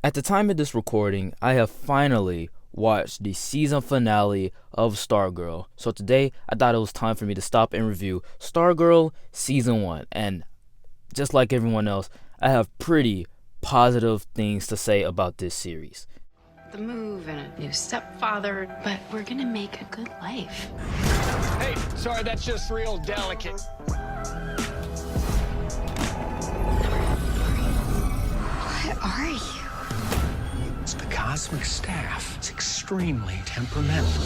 At the time of this recording, I have finally watched the season finale of Stargirl. So today, I thought it was time for me to stop and review Stargirl Season 1. And just like everyone else, I have pretty positive things to say about this series. The move and a new stepfather, but we're gonna make a good life. Hey, sorry, that's just real delicate. What are you? It's the cosmic staff. It's extremely temperamental.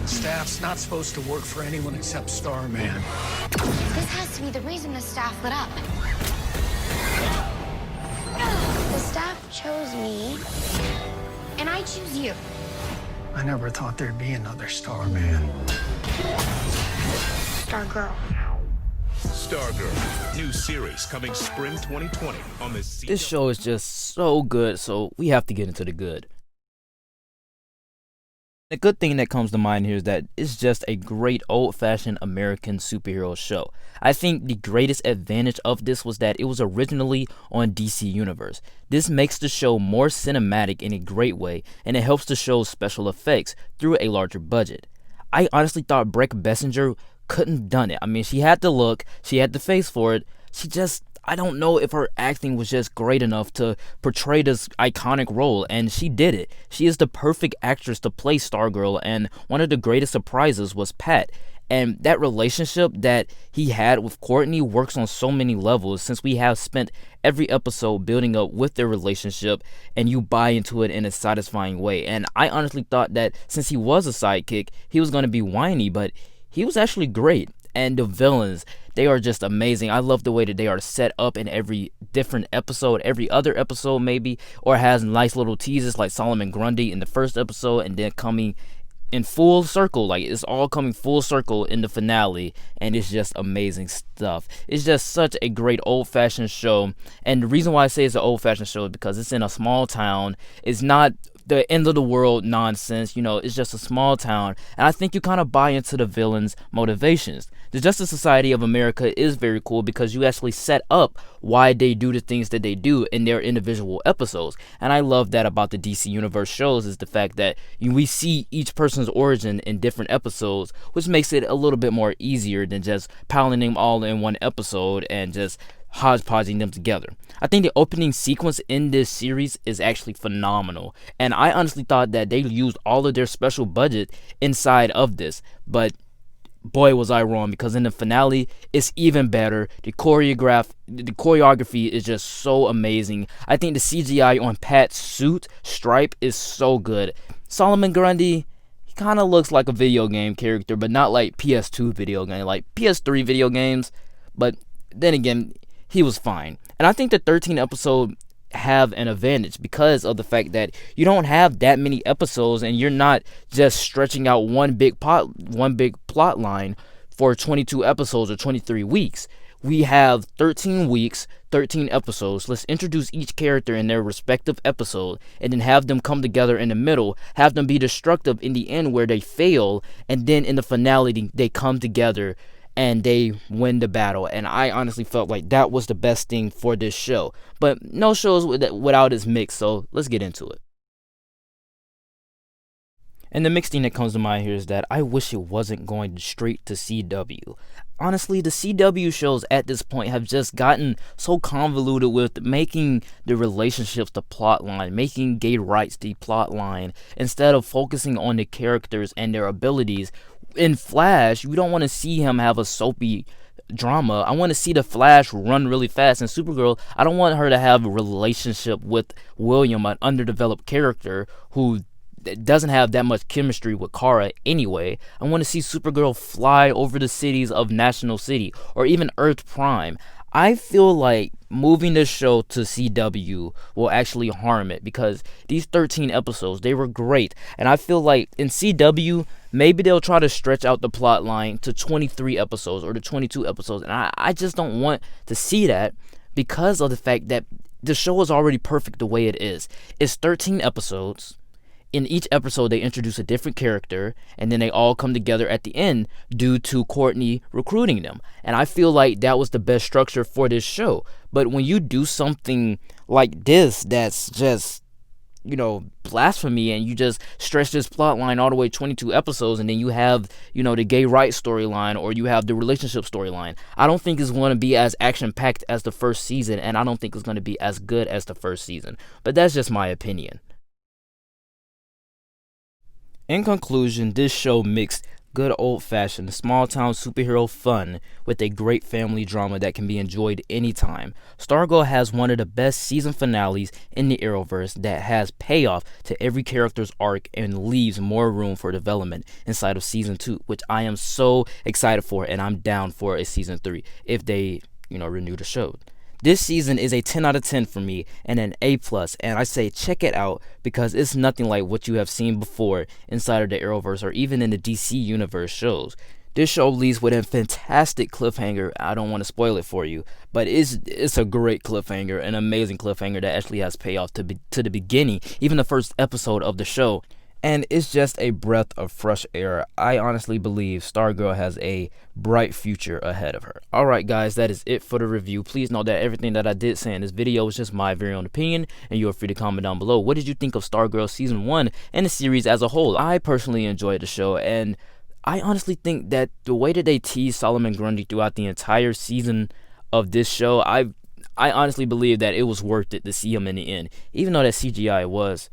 Staff's not supposed to work for anyone except Starman. This has to be the reason the staff lit up. The staff chose me, and I choose you. I never thought there'd be another Starman. Stargirl. Stargirl, new series coming spring 2020 on the CW. This show is just so good, so we have to get into the good. The good thing that comes to mind here is that it's just a great old-fashioned American superhero show. I think the greatest advantage of this was that it was originally on DC Universe. This makes the show more cinematic in a great way, and it helps the show's special effects through a larger budget. I honestly thought Brec Bessinger couldn't have done it. I mean, she had the look, she had the face for it. I don't know if her acting was just great enough to portray this iconic role, and she did it. She is the perfect actress to play Stargirl, and one of the greatest surprises was Pat. And that relationship that he had with Courtney works on so many levels, since we have spent every episode building up with their relationship, and you buy into it in a satisfying way. And I honestly thought that since he was a sidekick, he was going to be whiny, but he was actually great. And the villains, they are just amazing. I love the way that they are set up in every different episode, every other episode maybe, or has nice little teases like Solomon Grundy in the first episode, and then coming in full circle, like it's all coming full circle in the finale, and it's just amazing stuff. It's just such a great old-fashioned show, and the reason why I say it's an old-fashioned show is because it's in a small town. It's not the end of the world nonsense, it's just a small town, and I think you kind of buy into the villains' motivations. The Justice Society of America is very cool because you actually set up why they do the things that they do in their individual episodes, and I love that about the DC Universe shows, is the fact that we see each person's origin in different episodes, which makes it a little bit more easier than just piling them all in one episode and just hodgepodging them together. I think the opening sequence in this series is actually phenomenal, and I honestly thought that they used all of their special budget inside of this, but boy was I wrong, because in the finale it's even better. The choreography is just so amazing. I think the CGI on Pat's suit stripe is so good. Solomon Grundy, he kind of looks like a video game character, but not like PS2 video game, like PS3 video games, but then again, he was fine. And I think the 13 episode have an advantage because of the fact that you don't have that many episodes, and you're not just stretching out one big plot line for 22 episodes or 23 weeks. We have 13 weeks, 13 episodes. Let's introduce each character in their respective episode, and then have them come together in the middle, have them be destructive in the end where they fail, and then in the finale they come together and they win the battle. And I honestly felt like that was the best thing for this show. But no shows without its mix, so let's get into it. And the mixed thing that comes to mind here is that I wish it wasn't going straight to CW. Honestly, the CW shows at this point have just gotten so convoluted with making the relationships the plot line, making gay rights the plot line, instead of focusing on the characters and their abilities. In Flash, we don't want to see him have a soapy drama. I want to see the Flash run really fast. And Supergirl, I don't want her to have a relationship with William, an underdeveloped character who doesn't have that much chemistry with Kara anyway. I want to see Supergirl fly over the cities of National City or even Earth Prime. I feel like moving this show to CW will actually harm it, because these 13 episodes, they were great. And I feel like in CW, maybe they'll try to stretch out the plot line to 23 episodes or to 22 episodes. And I just don't want to see that, because of the fact that the show is already perfect the way it is. It's 13 episodes. In each episode, they introduce a different character, and then they all come together at the end due to Courtney recruiting them. And I feel like that was the best structure for this show. But when you do something like this that's just, blasphemy, and you just stretch this plot line all the way 22 episodes, and then you have, the gay rights storyline, or you have the relationship storyline. I don't think it's going to be as action packed as the first season, and I don't think it's going to be as good as the first season. But that's just my opinion. In conclusion, this show mixed good old-fashioned small-town superhero fun with a great family drama that can be enjoyed anytime. Stargirl has one of the best season finales in the Arrowverse that has payoff to every character's arc and leaves more room for development inside of season 2, which I am so excited for, and I'm down for a season 3 if they, renew the show. This season is a 10 out of 10 for me and an A+, and I say check it out because it's nothing like what you have seen before inside of the Arrowverse or even in the DC Universe shows. This show leaves with a fantastic cliffhanger. I don't want to spoil it for you, but it's a great cliffhanger, an amazing cliffhanger that actually has payoff to the beginning, even the first episode of the show. And it's just a breath of fresh air. I honestly believe Stargirl has a bright future ahead of her. Alright guys, that is it for the review. Please note that everything that I did say in this video is just my very own opinion, and you are free to comment down below. What did you think of Stargirl Season 1 and the series as a whole? I personally enjoyed the show, and I honestly think that the way that they teased Solomon Grundy throughout the entire season of this show, I honestly believe that it was worth it to see him in the end, even though that CGI was.